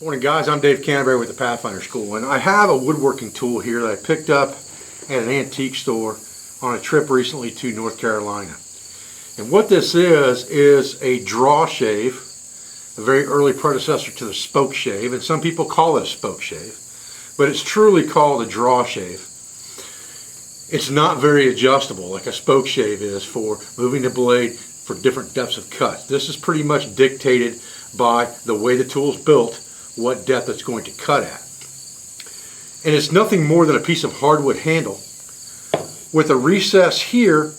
Morning guys, I'm Dave Canterbury with the Pathfinder School, and I have a woodworking tool here that I picked up at an antique store on a trip recently to North Carolina. And what this is a draw shave, a very early predecessor to the spoke shave, and some people call it a spoke shave, but it's truly called a draw shave. It's not very adjustable like a spoke shave is for moving the blade for different depths of cut. This is pretty much dictated by the way the tool is built, what depth it's going to cut at. And it's nothing more than a piece of hardwood handle with a recess here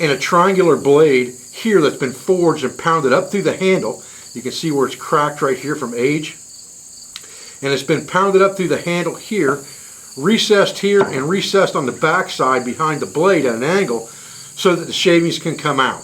and a triangular blade here that's been forged and pounded up through the handle. You can see where it's cracked right here from age. And it's been pounded up through the handle here, recessed here, and recessed on the back side behind the blade at an angle so that the shavings can come out.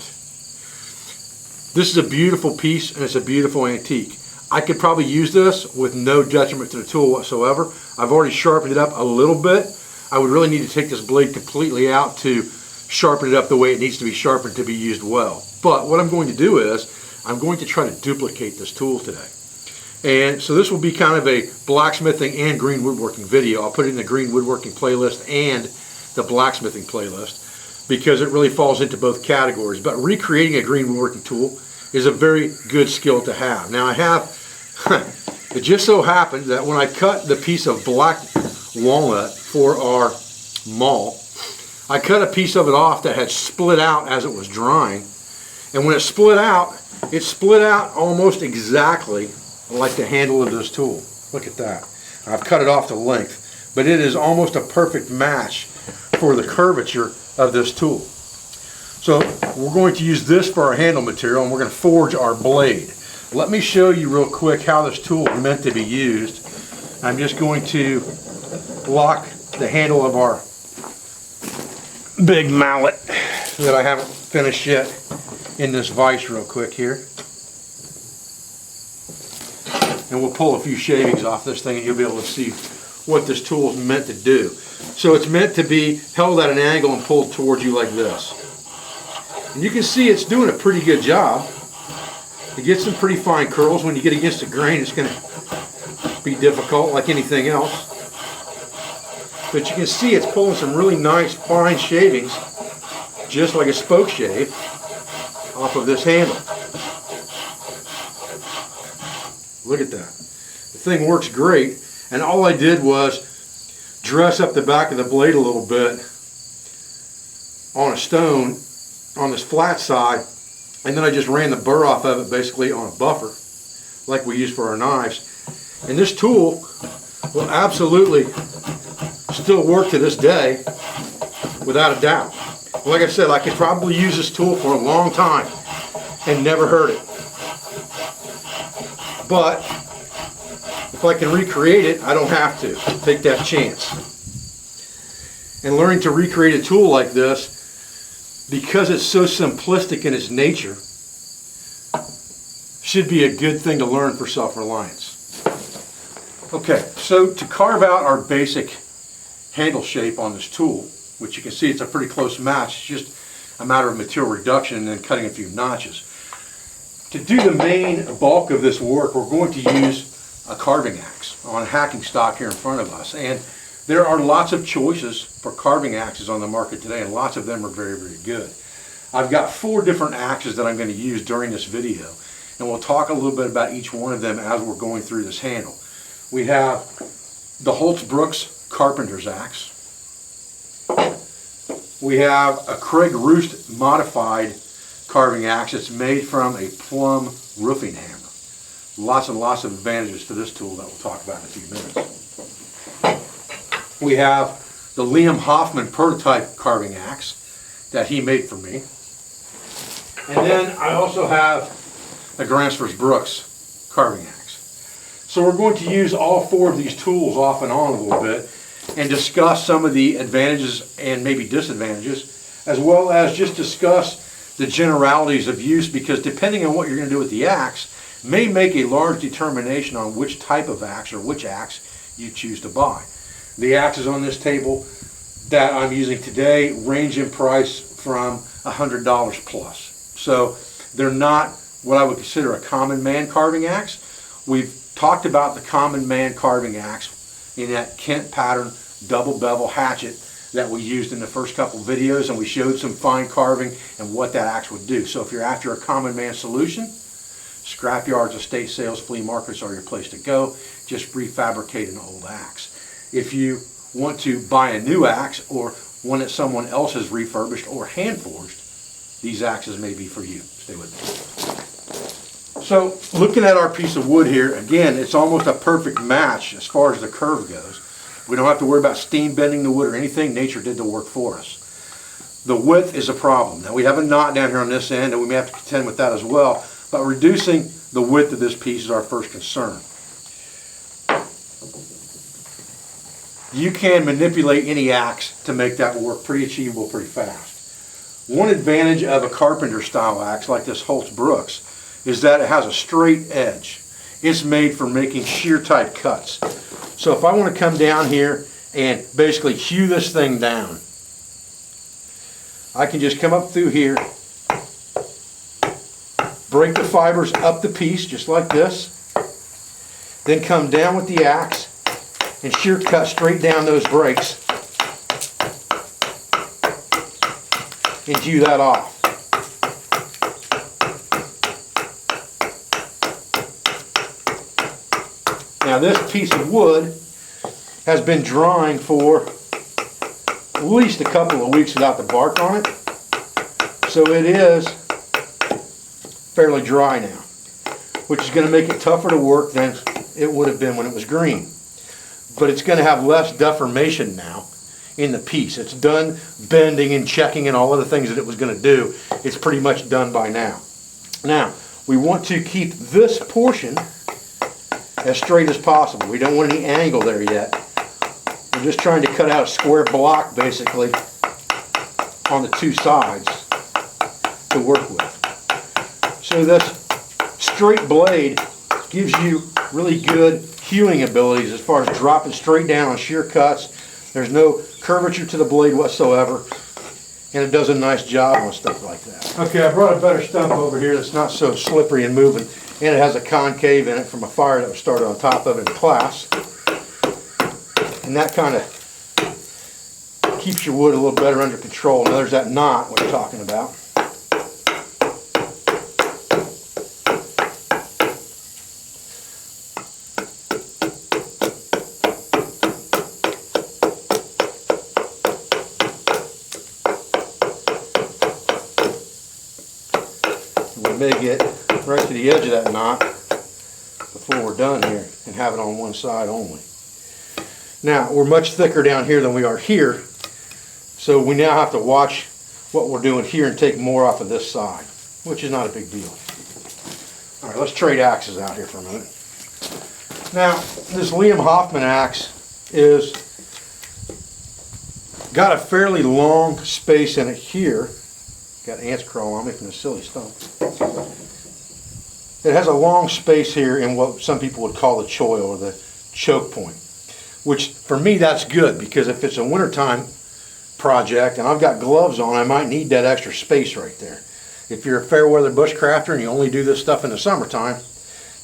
This is a beautiful piece and it's a beautiful antique. I could probably use this with no detriment to the tool whatsoever. I've already sharpened it up a little bit. I would really need to take this blade completely out to sharpen it up the way it needs to be sharpened to be used well. But what I'm going to do is I'm going to try to duplicate this tool today. And so this will be kind of a blacksmithing and green woodworking video. I'll put it in the green woodworking playlist and the blacksmithing playlist because it really falls into both categories. But recreating a green woodworking tool is a very good skill to have. Now I have it just so happened that when I cut the piece of black walnut for our maul, I cut a piece of it off that had split out as it was drying. And when it split out almost exactly like the handle of this tool. Look at that. I've cut it off to length, but it is almost a perfect match for the curvature of this tool. So we're going to use this for our handle material, and we're going to forge our blade. Let me show you real quick how this tool is meant to be used. I'm just going to lock the handle of our big mallet that I haven't finished yet in this vise real quick here. And we'll pull a few shavings off this thing and you'll be able to see what this tool is meant to do. So it's meant to be held at an angle and pulled towards you like this. And you can see it's doing a pretty good job. It gets some pretty fine curls. When you get against the grain, it's going to be difficult like anything else. But you can see it's pulling some really nice fine shavings, just like a spoke shave, off of this handle. Look at that. The thing works great, and all I did was dress up the back of the blade a little bit on a stone on this flat side, and then I just ran the burr off of it basically on a buffer like we use for our knives. And this tool will absolutely still work to this day without a doubt. Like I said, I could probably use this tool for a long time and never hurt it. But if I can recreate it, I don't have to take that chance. And learning to recreate a tool like this, because it's so simplistic in its nature, should be a good thing to learn for self-reliance. Okay, so to carve out our basic handle shape on this tool, which you can see it's a pretty close match, it's just a matter of material reduction and then cutting a few notches. To do the main bulk of this work, we're going to use a carving axe on a hacking stock here in front of us. And there are lots of choices for carving axes on the market today, and lots of them are very, very good. I've got 4 different axes that I'm going to use during this video, and we'll talk a little bit about each one of them as we're going through this handle. We have the Holtz Brooks Carpenter's Axe. We have a Craig Roost modified carving axe. It's made from a plum roofing hammer. Lots and lots of advantages to this tool that we'll talk about in a few minutes. We have the Liam Hoffman prototype carving axe that he made for me. And then I also have a Gransfors Brooks carving axe. So we're going to use all 4 of these tools off and on a little bit and discuss some of the advantages and maybe disadvantages, as well as just discuss the generalities of use, because depending on what you're going to do with the axe may make a large determination on which type of axe or which axe you choose to buy. The axes on this table that I'm using today range in price from $100 plus. So they're not what I would consider a common man carving axe. We've talked about the common man carving axe in that Kent pattern double bevel hatchet that we used in the first couple videos, and we showed some fine carving and what that axe would do. So if you're after a common man solution, scrap yards, estate sales, flea markets are your place to go. Just refabricate an old axe. If you want to buy a new axe or one that someone else has refurbished or hand forged, these axes may be for you. Stay with me. So looking at our piece of wood here, again, it's almost a perfect match as far as the curve goes. We don't have to worry about steam bending the wood or anything. Nature did the work for us. The width is a problem. Now we have a knot down here on this end, and we may have to contend with that as well, but reducing the width of this piece is our first concern. You can manipulate any axe to make that work pretty achievable pretty fast. One advantage of a carpenter style axe like this Holtz Brooks is that it has a straight edge. It's made for making shear type cuts. So if I want to come down here and basically hew this thing down, I can just come up through here, break the fibers up the piece just like this, then come down with the axe and shear cut straight down those breaks and hew that off. Now this piece of wood has been drying for at least a couple of weeks without the bark on it, so it is fairly dry now, which is going to make it tougher to work than it would have been when it was green. But it's going to have less deformation now in the piece. It's done bending and checking and all of the things that it was going to do. It's pretty much done by now. Now, we want to keep this portion as straight as possible. We don't want any angle there yet. We're just trying to cut out a square block basically on the two sides to work with. So this straight blade gives you really good hewing abilities as far as dropping straight down on shear cuts. There's no curvature to the blade whatsoever, and it does a nice job on stuff like that. Okay, I brought a better stump over here that's not so slippery and moving, and it has a concave in it from a fire that was started on top of it in class. And that kind of keeps your wood a little better under control. Now there's that knot we're talking about. We may get right to the edge of that knot before we're done here and have it on one side only. Now, we're much thicker down here than we are here, so we now have to watch what we're doing here and take more off of this side, which is not a big deal. All right, let's trade axes out here for a minute. Now, this Hoffman Axe is got a fairly long space in it here. Got ants crawling on me from the silly stump. It has a long space here in what some people would call the choil or the choke point, which for me that's good, because if it's a wintertime project and I've got gloves on, I might need that extra space right there. If you're a fair weather bushcrafter and you only do this stuff in the summertime,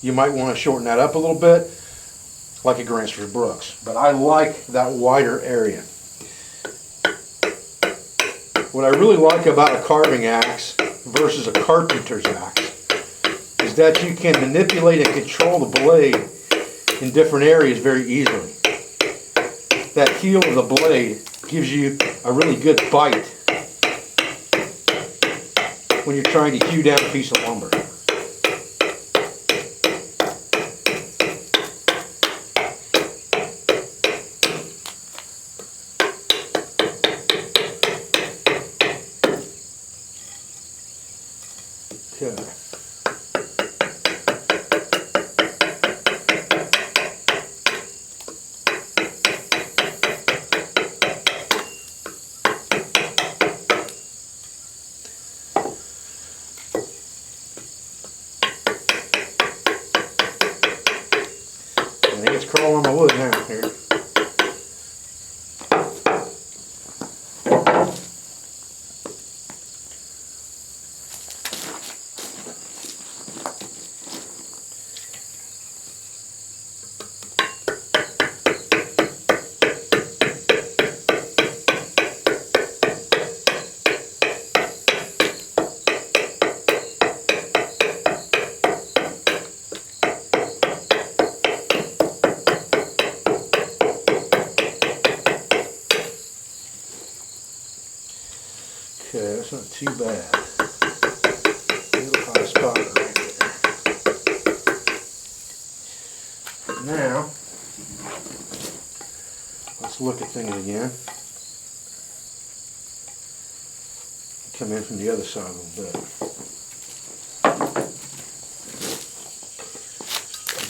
you might want to shorten that up a little bit, like a Granster's Brooks. But I like that wider area. What I really like about a carving axe versus a carpenter's axe is that you can manipulate and control the blade in different areas very easily. That heel of the blade gives you a really good bite when you're trying to hew down a piece of lumber. Okay. I think it's crawling on my wood now here. too bad. Little hot spot right there. Now, let's look at things again. Come in from the other side a little bit.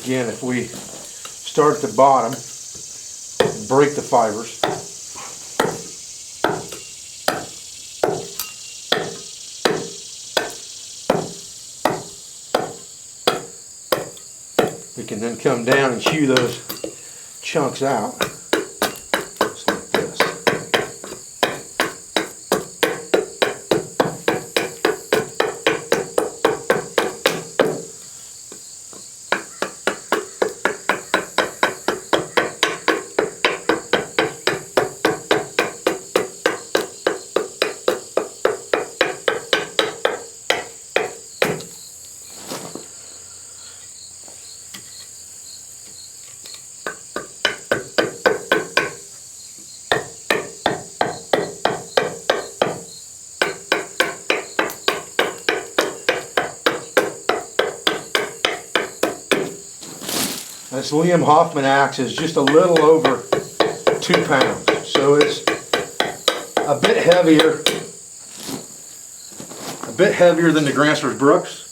Again, if we start at the bottom and break the fibers, we can then come down and chew those chunks out, just like this. This Liam Hoffman axe is just a little over 2 pounds, so it's a bit heavier than the Grantsford Brooks,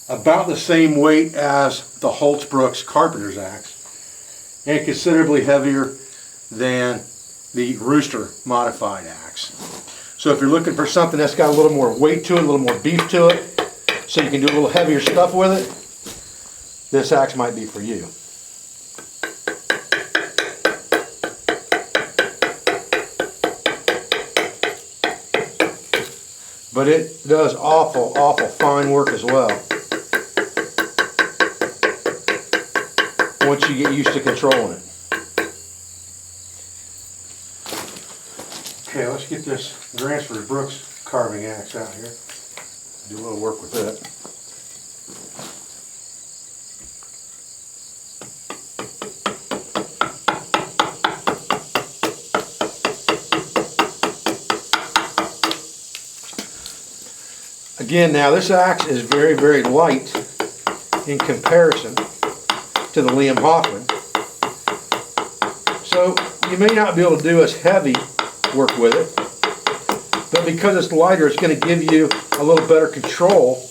about the same weight as the Holtz Brooks Carpenter's axe, and considerably heavier than the Rooster modified axe. So if you're looking for something that's got a little more weight to it, a little more beef to it, so you can do a little heavier stuff with it, this axe might be for you. But it does awful fine work as well, once you get used to controlling it. Okay, let's get this Grantsford Brooks carving axe out here. Do a little work with it. Again, now this axe is very light in comparison to the Liam Hoffman, so you may not be able to do as heavy work with it, but because it's lighter, it's going to give you a little better control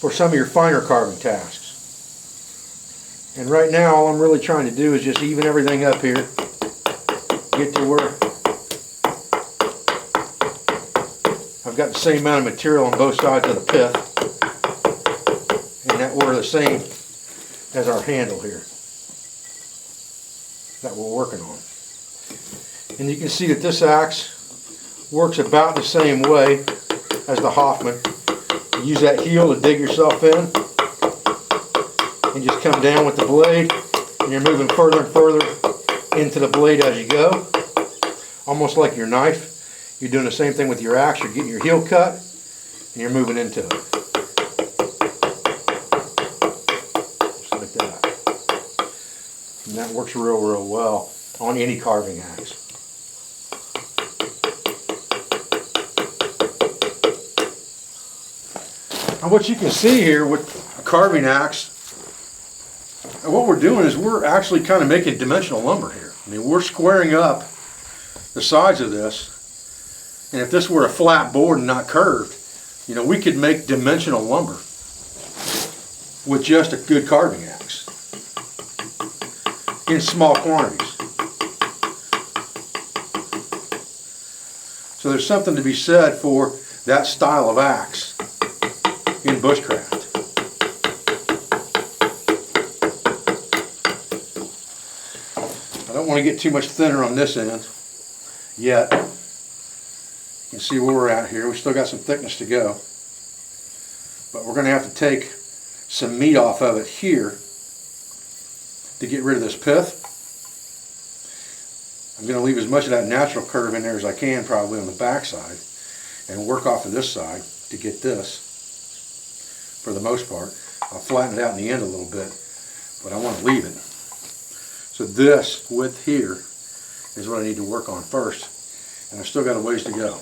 for some of your finer carving tasks. And right now, all I'm really trying to do is just even everything up here, get to where I've got the same amount of material on both sides of the pith, and that we're the same as our handle here that we're working on. And you can see that this axe works about the same way as the Hoffman. You use that heel to dig yourself in, and just come down with the blade, and you're moving further and further into the blade as you go, almost like your knife. You're doing the same thing with your axe. You're getting your heel cut, and you're moving into it. Just like that. And that works real well on any carving axe. And what you can see here with a carving axe, what we're doing is we're actually kind of making dimensional lumber here. I mean, we're squaring up the sides of this. And if this were a flat board and not curved, you know, we could make dimensional lumber with just a good carving axe in small quantities. So there's something to be said for that style of axe in bushcraft. I don't want to get too much thinner on this end yet. You can see where we're at here. We still got some thickness to go, but we're going to have to take some meat off of it here to get rid of this pith. I'm going to leave as much of that natural curve in there as I can, probably on the back side, and work off of this side to get this for the most part. I'll flatten it out in the end a little bit, but I want to leave it. So this width here is what I need to work on first, and I've still got a ways to go.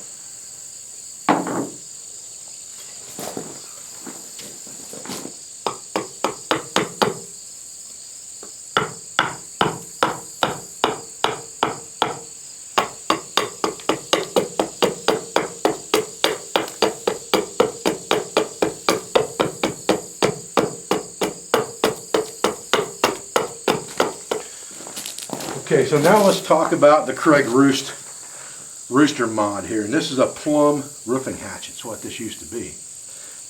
Okay, so now let's talk about the Craig Rooster mod here. And this is a plumb roofing hatchet. It's what this used to be.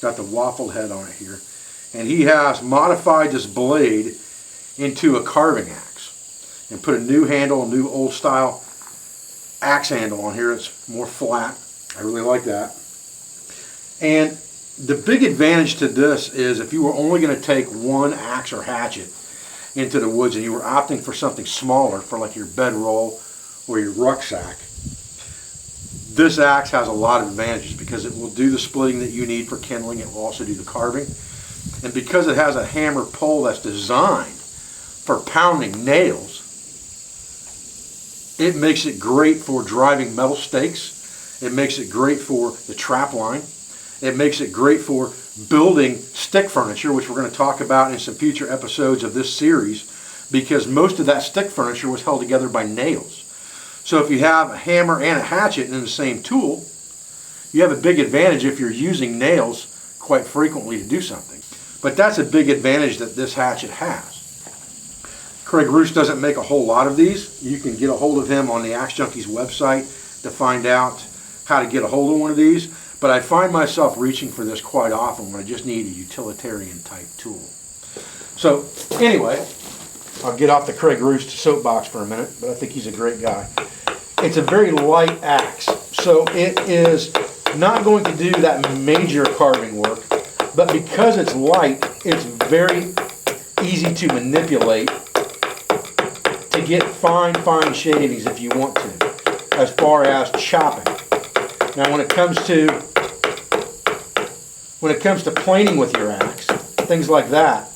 Got the waffled head on it here. And he has modified this blade into a carving axe. And put a new handle, a new old style axe handle on here. It's more flat. I really like that. And the big advantage to this is if you were only going to take one axe or hatchet into the woods and you were opting for something smaller for like your bedroll or your rucksack, this axe has a lot of advantages because it will do the splitting that you need for kindling. It will also do the carving. And because it has a hammer pole that's designed for pounding nails, it makes it great for driving metal stakes. It makes it great for the trap line. It makes it great for building stick furniture, which we're going to talk about in some future episodes of this series, because most of that stick furniture was held together by nails. So if you have a hammer and a hatchet in the same tool, you have a big advantage if you're using nails quite frequently to do something. But that's a big advantage that this hatchet has. Craig Roost doesn't make a whole lot of these. You can get a hold of him on the Axe Junkies website to find out how to get a hold of one of these. But I find myself reaching for this quite often when I just need a utilitarian type tool. So anyway, I'll get off the Craig Roost soapbox for a minute, but I think he's a great guy. It's a very light axe, so it is not going to do that major carving work, but because it's light, it's very easy to manipulate to get fine shavings if you want to, as far as chopping. Now when it comes to planing with your axe, things like that,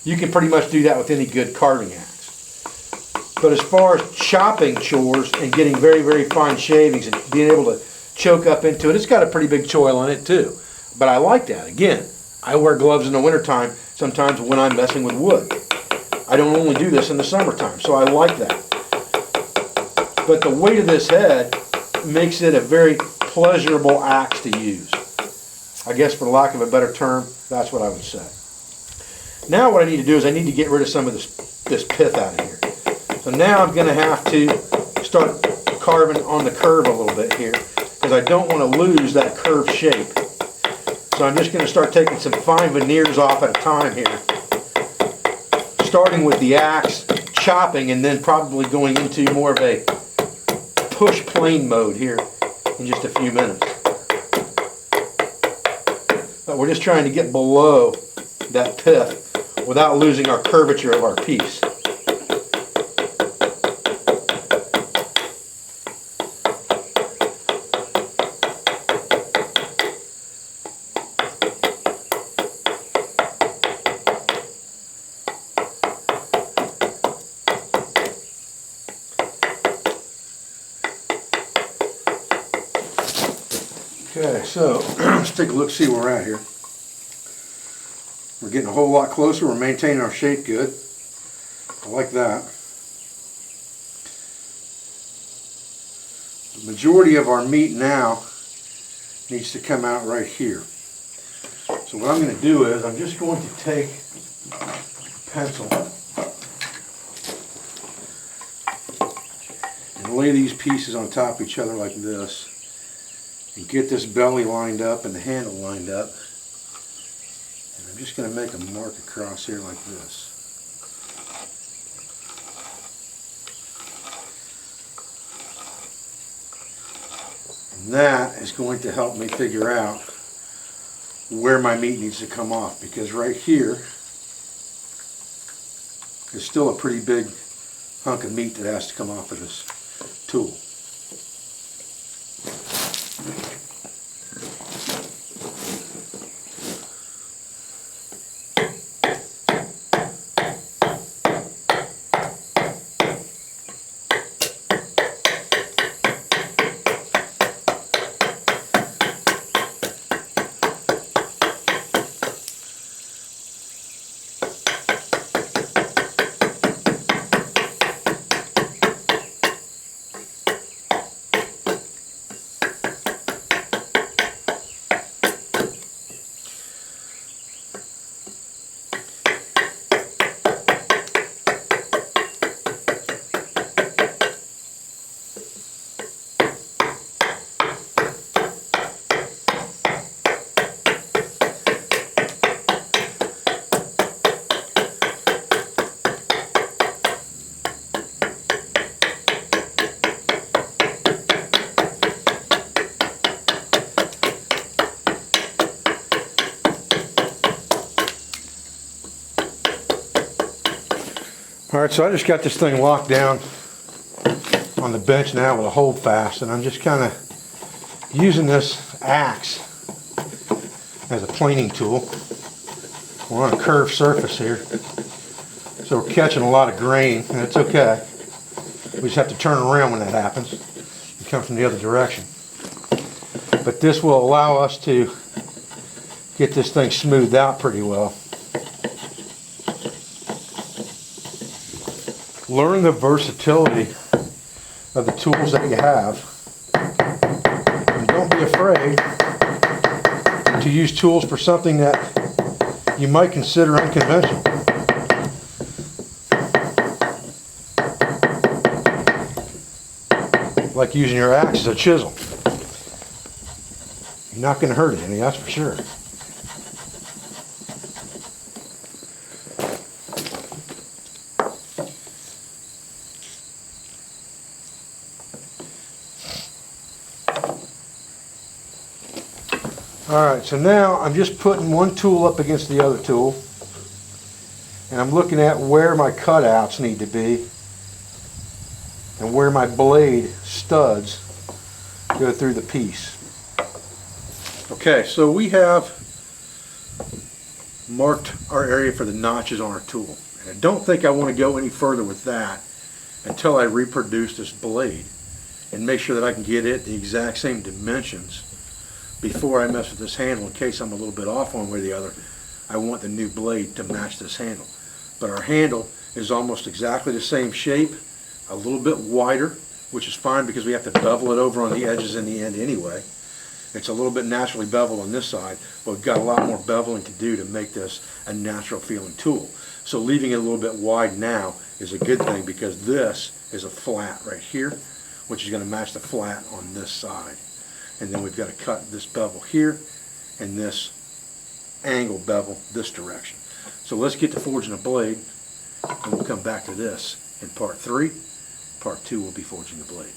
you can pretty much do that with any good carving axe. But as far as chopping chores and getting very fine shavings and being able to choke up into it, it's got a pretty big choil in it too. But I like that. Again, I wear gloves in the wintertime sometimes when I'm messing with wood. I don't only do this in the summertime, so I like that. But the weight of this head makes it a very pleasurable axe to use. I guess for lack of a better term, that's what I would say. Now what I need to do is I need to get rid of some of this pith out of here. So now I'm going to have to start carving on the curve a little bit here because I don't want to lose that curved shape. So I'm just going to start taking some fine veneers off at a time here. Starting with the axe, chopping, and then probably going into more of a push plane mode here in just a few minutes. But we're just trying to get below that pith without losing our curvature of our piece. Okay, so let's take a look, see where we're at here. We're getting a whole lot closer. We're maintaining our shape good. I like that. The majority of our meat now needs to come out right here. So what I'm going to do is I'm just going to take a pencil and lay these pieces on top of each other like this. And get this belly lined up and the handle lined up. And I'm just going to make a mark across here like this. And that is going to help me figure out where my meat needs to come off, because right here is still a pretty big hunk of meat that has to come off of this tool. Alright, so I just got this thing locked down on the bench now with a hold fast, and I'm just kind of using this axe as a planing tool. We're on a curved surface here, so we're catching a lot of grain, and it's okay. We just have to turn around when that happens and come from the other direction. But this will allow us to get this thing smoothed out pretty well. Learn the versatility of the tools that you have, and don't be afraid to use tools for something that you might consider unconventional. Like using your axe as a chisel. You're not going to hurt it any, that's for sure. Alright, so now I'm just putting one tool up against the other tool, and I'm looking at where my cutouts need to be and where my blade studs go through the piece. Okay, so we have marked our area for the notches on our tool, and I don't think I want to go any further with that until I reproduce this blade and make sure that I can get it the exact same dimensions before I mess with this handle. In case I'm a little bit off one way or the other, I want the new blade to match this handle. But our handle is almost exactly the same shape, a little bit wider, which is fine because we have to bevel it over on the edges in the end anyway. It's a little bit naturally beveled on this side, but we've got a lot more beveling to do to make this a natural feeling tool. So leaving it a little bit wide now is a good thing, because this is a flat right here, which is going to match the flat on this side. And then we've got to cut this bevel here and this angle bevel this direction. So let's get to forging a blade, and we'll come back to this in part 3. Part 2 will be forging the blade.